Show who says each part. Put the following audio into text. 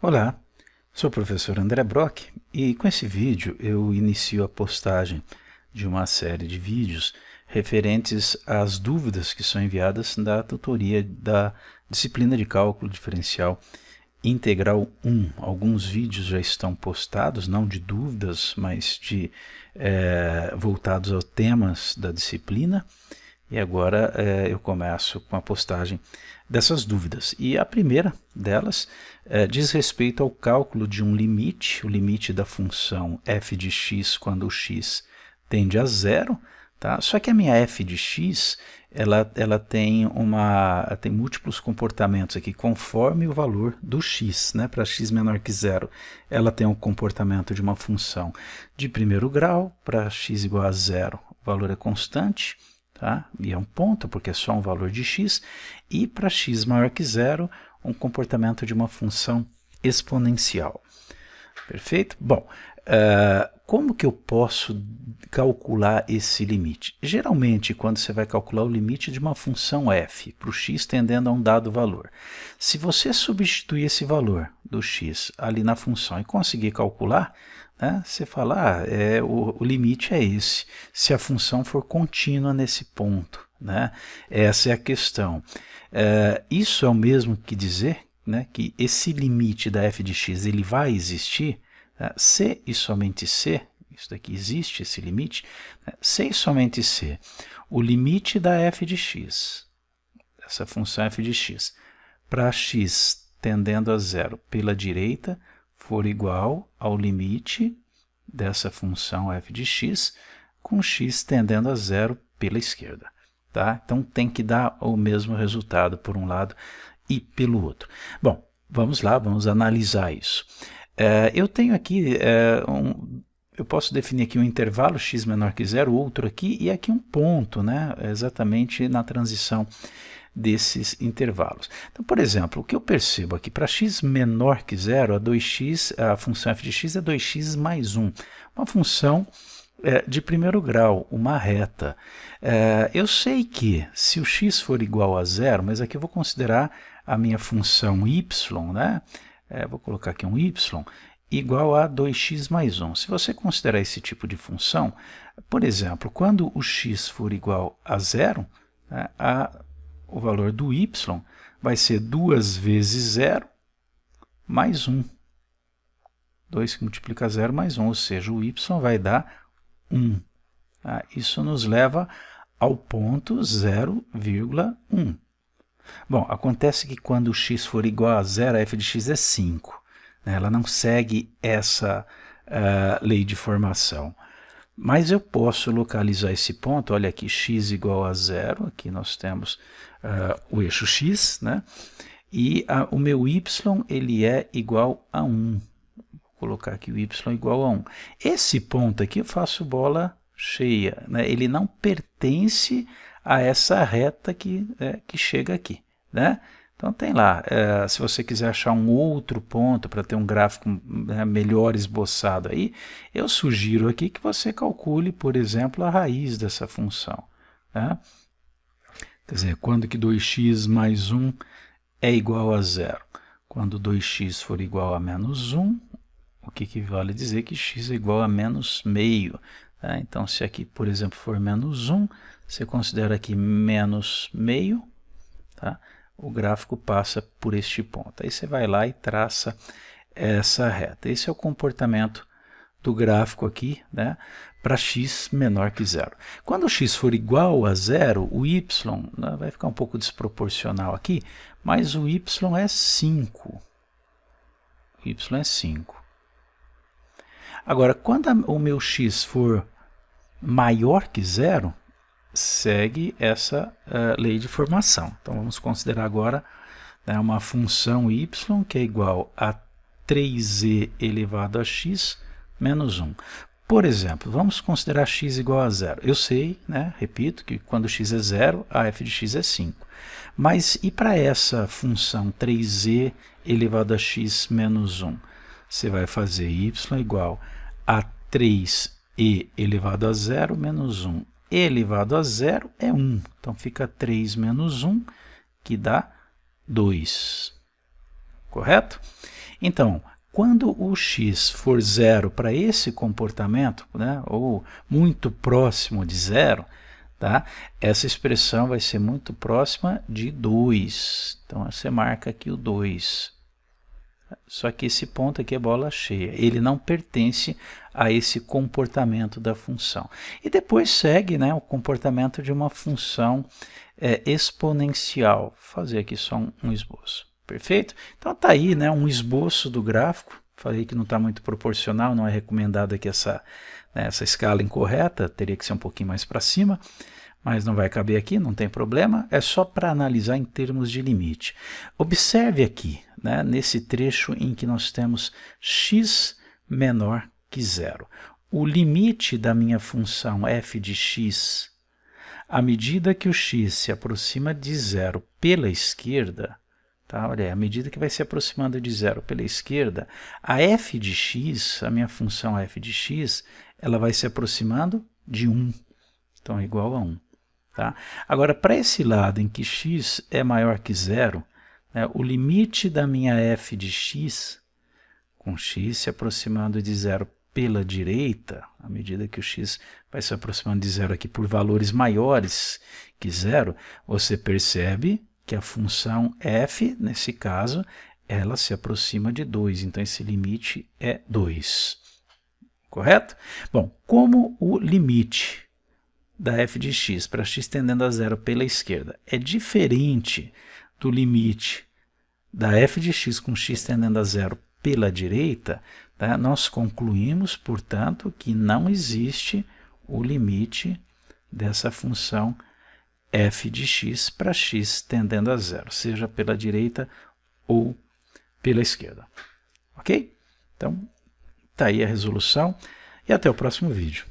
Speaker 1: Olá, sou o professor André Brock e com esse vídeo eu inicio a postagem de uma série de vídeos referentes às dúvidas que são enviadas da tutoria da disciplina de Cálculo Diferencial Integral 1. Alguns vídeos já estão postados, não de dúvidas, mas voltados aos temas da disciplina. E agora eu começo com a postagem dessas dúvidas. E a primeira delas diz respeito ao cálculo de um limite, o limite da função f de x quando o x tende a zero. Tá? Só que a minha f de x ela tem múltiplos comportamentos aqui, conforme o valor do x. Né? Para x menor que zero, ela tem um comportamento de uma função de primeiro grau. Para x igual a zero, o valor é constante. Tá? E é um ponto, porque é só um valor de x, e para x maior que zero, um comportamento de uma função exponencial. Perfeito? Bom, como que eu posso calcular esse limite? Geralmente, quando você vai calcular o limite de uma função f, para o x tendendo a um dado valor, se você substituir esse valor do x ali na função e conseguir calcular, né, você fala, o limite é esse, se a função for contínua nesse ponto. Né? Essa é a questão. Isso é o mesmo que dizer, né, que esse limite da f de x ele vai existir, se e somente se, isso daqui existe, esse limite, se e somente se o limite da f de x, essa função f de x, para x tendendo a zero pela direita, for igual ao limite dessa função f de x com x tendendo a zero pela esquerda. Tá? Então tem que dar o mesmo resultado por um lado e pelo outro. Bom, vamos lá, vamos analisar isso. Eu tenho aqui, eu posso definir aqui um intervalo x menor que zero, outro aqui, e aqui um ponto, né? Exatamente na transição desses intervalos. Então, por exemplo, o que eu percebo aqui, para x menor que zero, a função f de x é 2x mais 1, uma função de primeiro grau, uma reta. Eu sei que se o x for igual a zero, mas aqui eu vou considerar a minha função y, né? Vou colocar aqui um y, igual a 2x mais 1. Se você considerar esse tipo de função, por exemplo, quando o x for igual a zero, né, o valor do y vai ser 2 vezes 0 mais 1. 2 que multiplica 0 mais 1, ou seja, o y vai dar 1. Tá? Isso nos leva ao ponto 0,1. Bom, acontece que quando o x for igual a zero, a f de x é 5. Né? Ela não segue essa lei de formação. Mas eu posso localizar esse ponto, olha aqui, x igual a zero, aqui nós temos o eixo x, né? E o meu y ele é igual a 1. Vou colocar aqui o y igual a 1. Esse ponto aqui eu faço bola cheia, né? Ele não pertence a essa reta que chega aqui. Né? Então tem lá, se você quiser achar um outro ponto para ter um gráfico melhor esboçado aí, eu sugiro aqui que você calcule, por exemplo, a raiz dessa função. Né? Quer dizer, quando que 2x mais 1 é igual a zero? Quando 2x for igual a menos 1, o que equivale a dizer que x é igual a menos meio. Tá? Então, se aqui, por exemplo, for menos 1, você considera aqui menos meio, tá? O gráfico passa por este ponto. Aí você vai lá e traça essa reta. Esse é o comportamento do gráfico aqui, né, para x menor que zero. Quando o x for igual a zero, o y, né, vai ficar um pouco desproporcional aqui, mas o y é 5. O y é 5. Agora, quando o meu x for maior que zero, segue essa lei de formação. Então, vamos considerar agora uma função y que é igual a 3e elevado a x menos 1. Por exemplo, vamos considerar x igual a zero. Eu sei, né, repito, que quando x é zero, a f de x é 5. Mas e para essa função 3e elevado a x menos 1? Você vai fazer y igual a 3e elevado a zero menos 1. E elevado a zero é 1. Então, fica 3 menos 1, que dá 2. Correto? Então, quando o x for zero para esse comportamento, né, ou muito próximo de zero, tá, essa expressão vai ser muito próxima de 2. Então, você marca aqui o 2. Só que esse ponto aqui é bola cheia, ele não pertence a esse comportamento da função. E depois segue, né, o comportamento de uma função exponencial. Vou fazer aqui só um esboço. Perfeito? Então tá aí, né, um esboço do gráfico. Falei que não está muito proporcional, não é recomendado aqui essa escala incorreta, teria que ser um pouquinho mais para cima. Mas não vai caber aqui, não tem problema, é só para analisar em termos de limite. Observe aqui, né, nesse trecho em que nós temos x menor que zero. O limite da minha função f de x, à medida que o x se aproxima de zero pela esquerda, tá, olha aí, à medida que vai se aproximando de zero pela esquerda, a f de x, a minha função f de x, ela vai se aproximando de 1. Então, é igual a 1. Tá? Agora, para esse lado em que x é maior que zero, né, o limite da minha f de x, com x se aproximando de zero pela direita, à medida que o x vai se aproximando de zero aqui por valores maiores que zero, você percebe que a função f, nesse caso, ela se aproxima de 2. Então, esse limite é 2. Correto? Bom, como o limite da f de x para x tendendo a zero pela esquerda é diferente do limite da f de x com x tendendo a zero pela direita, tá? Nós concluímos, portanto, que não existe o limite dessa função f de x para x tendendo a zero, seja pela direita ou pela esquerda. Ok? Então, tá aí a resolução e até o próximo vídeo.